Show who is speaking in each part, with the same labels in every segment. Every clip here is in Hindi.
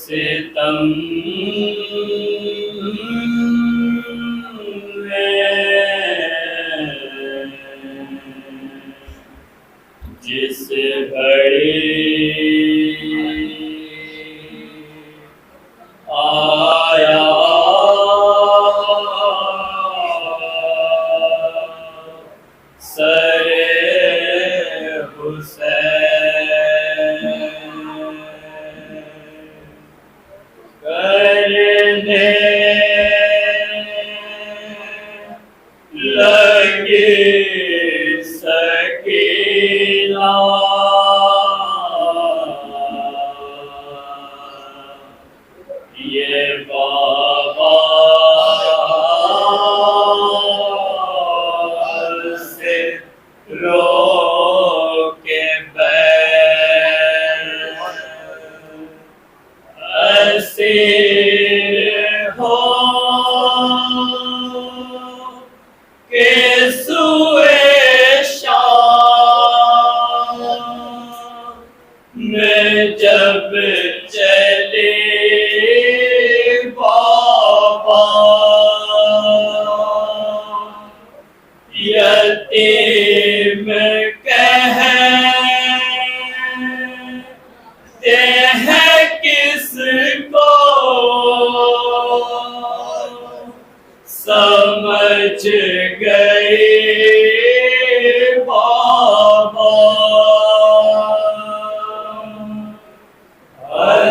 Speaker 1: सितम जिस घड़ी आया सरे हुसैन करने लगी सकीना ये बाबा से रो के असीर हो के सुए शाम में जब चले बाबा यतीम कहते हैं किसको समझ गए बाबा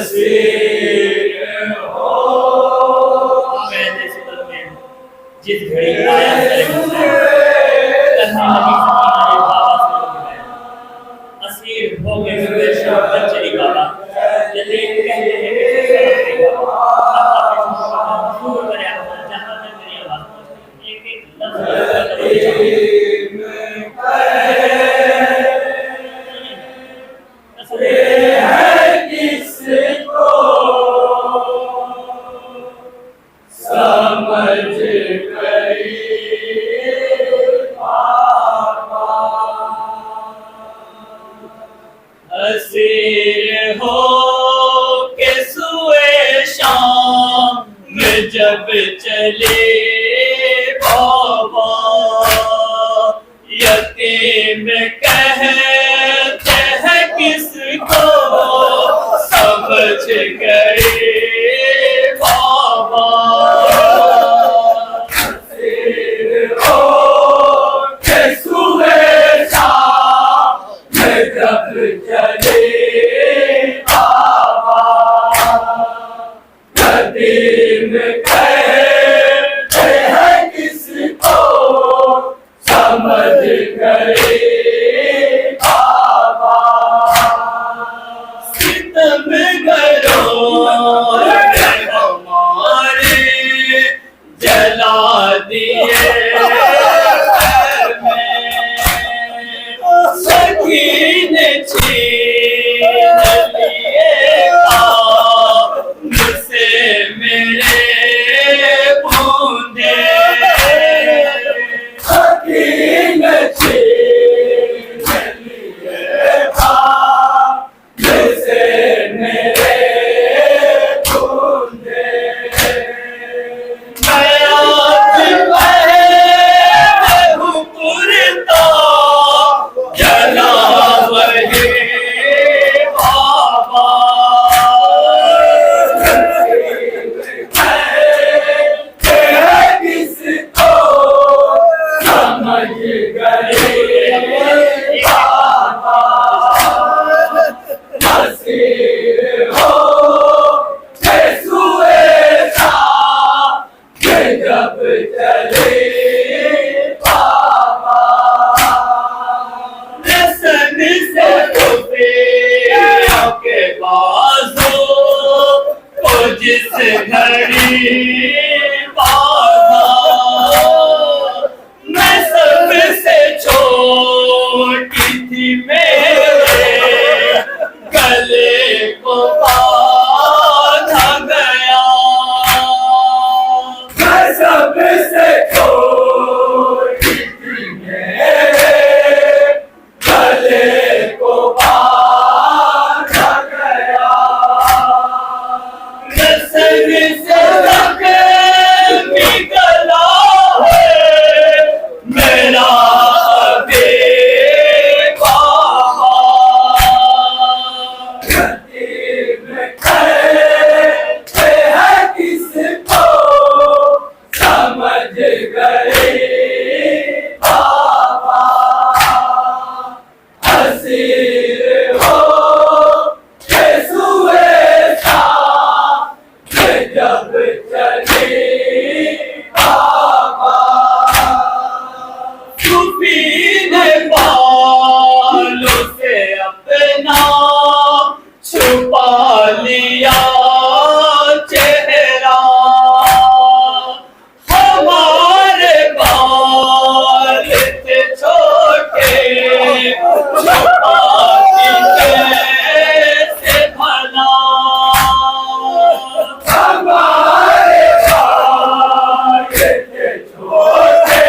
Speaker 1: असीर हो जिस घड़ी आया असीर हो गए चली बाबा यतीम कहते हैं समझ गई बाबा असीर हो के सुए शाम में जब चले बाबा यतीम कहते हैं किसको समझ गए बाबा असीर हो के सुए शाम में जब चले बाबा यतीम कहते हैं किसको समझ गए बाबा सितम घरों हमारे जला दिए सकीन छीन लिए मुझसे मेरे बूंदे सकीन छीन लिए मुझसे मेरे बूंदे जिस घड़ी बाधा मैं सबसे छोटी थी मेरे गले को बांधा गया मैं सबसे छोटी थी मेरे गले को बांधा गया से जख्मी गला है मेरा बेवफा।
Speaker 2: नसीब कहते हैं किसको समझ गए बाबा, असीर हो के सुए शाम जब चले बाबा।
Speaker 1: सूफी ने बालों से अपना छुपा लिया चेहरा, हमारे बाल थे छोटे छुपाती कैसे भला।
Speaker 2: हमारे बाल थे छोटे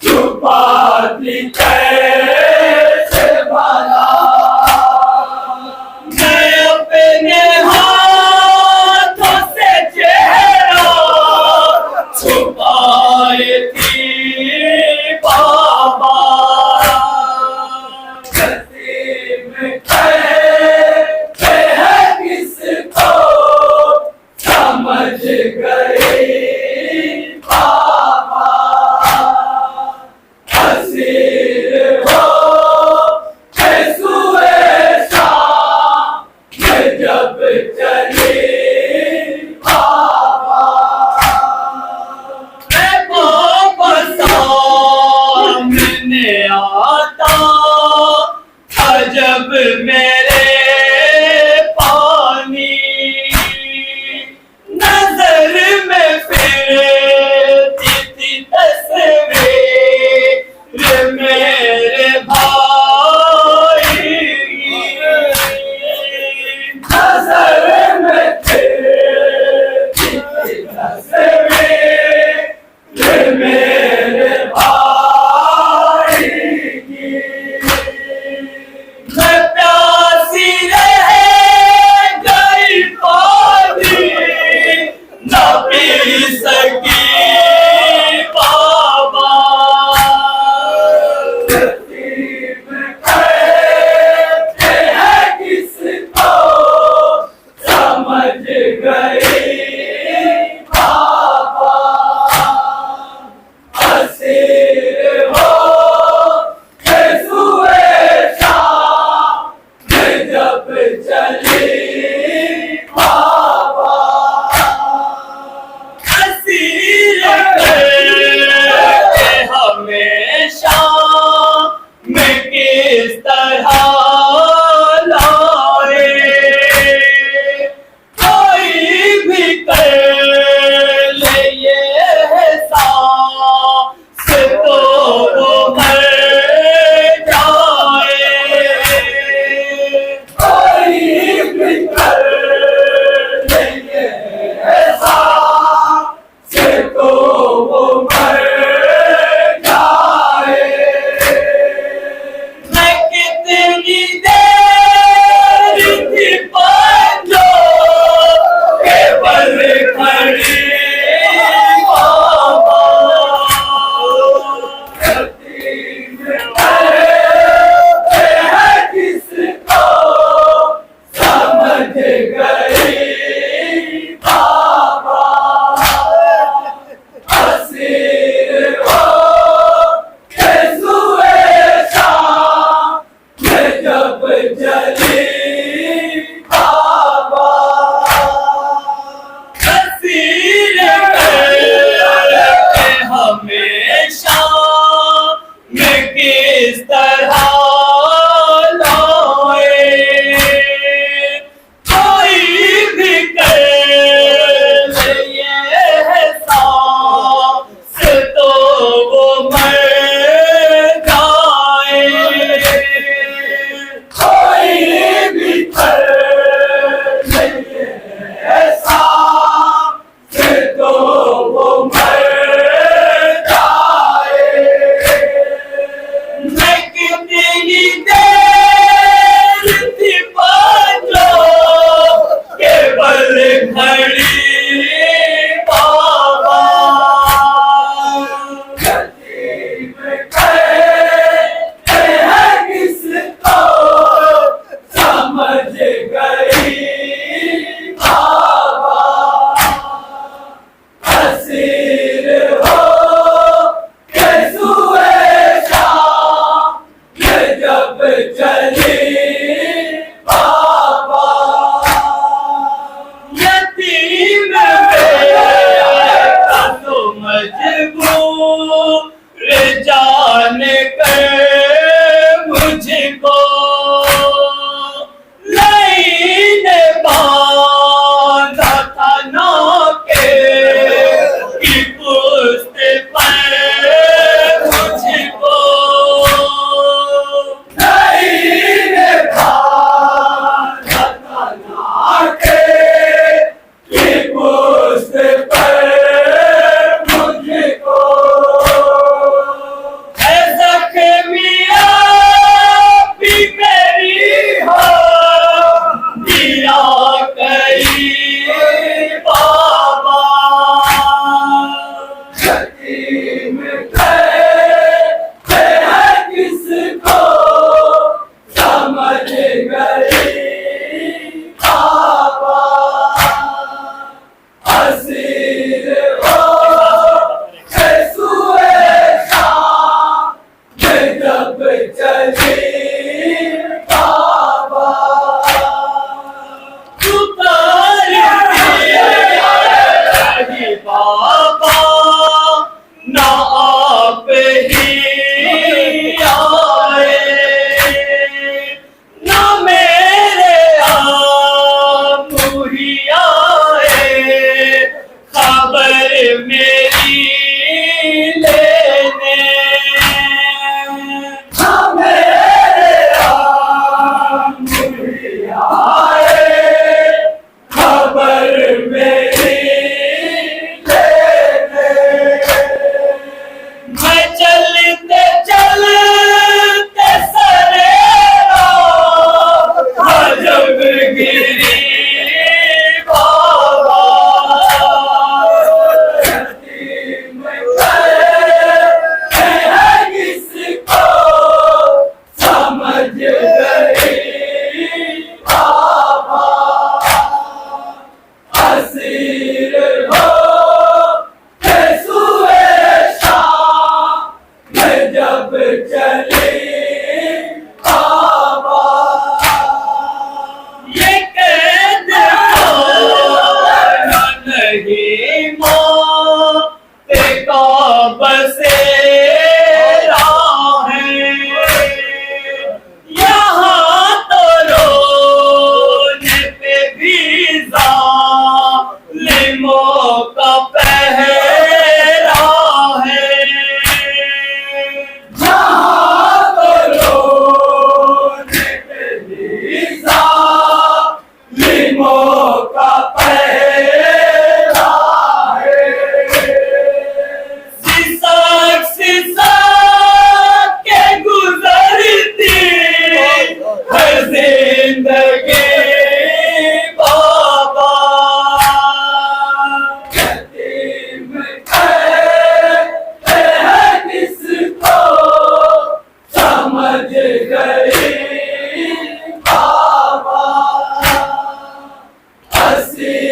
Speaker 2: छुपाती कैसे भला।
Speaker 1: मैं अपने हाथों से चेहरा छुपाई थी बाबा।
Speaker 2: नसीब कहते हैं किसको समझ गए बाबा, असीर हो के सुए शाम जब चले बाबा।
Speaker 1: मैं बाबा सामने आता था जब मेरे पानी, नजर में फिरती थी तस्वीर मेरे भाई।
Speaker 2: नजर में तेरी तस्वीर मेरे भाई की।
Speaker 1: मैं प्यासी रह गई पानी न पी सकी बाबा।
Speaker 2: नसीब कहते हैं किसको समझ गए बाबा, असीर हो के सुए शाम जब चले बाबा।
Speaker 1: असीर करके हमेशा मैं किस तरह लाए, कोई कई बाबा
Speaker 2: यतीम कहते हैं किसको समझ गई बाबा असीर हो सुए शाम में जब चली बाबा
Speaker 1: बाबा ना आप ही आए ना मेरे आप ही आए खबर मेरी लेने
Speaker 2: मेरे राम आए खबर मेरी
Speaker 1: मैं चलते चलते सरेरा जब गिरी बाबा
Speaker 2: यतीम कहते हैं किसको समझ गई बाबा असीर हो सुए शाम में जब चली बाबा
Speaker 1: ये कैद नहीं मौत का बसेरा है यहाँ तो रोने पे भी जालिमों का पहरा है
Speaker 2: जहाँ तो रोने पे भी जालिमों का पहरा है
Speaker 1: सिसक सिसक के गुजरती है जिंदगी बाबा
Speaker 2: यतीम कहते हैं किसको समझ गई बाबा असीर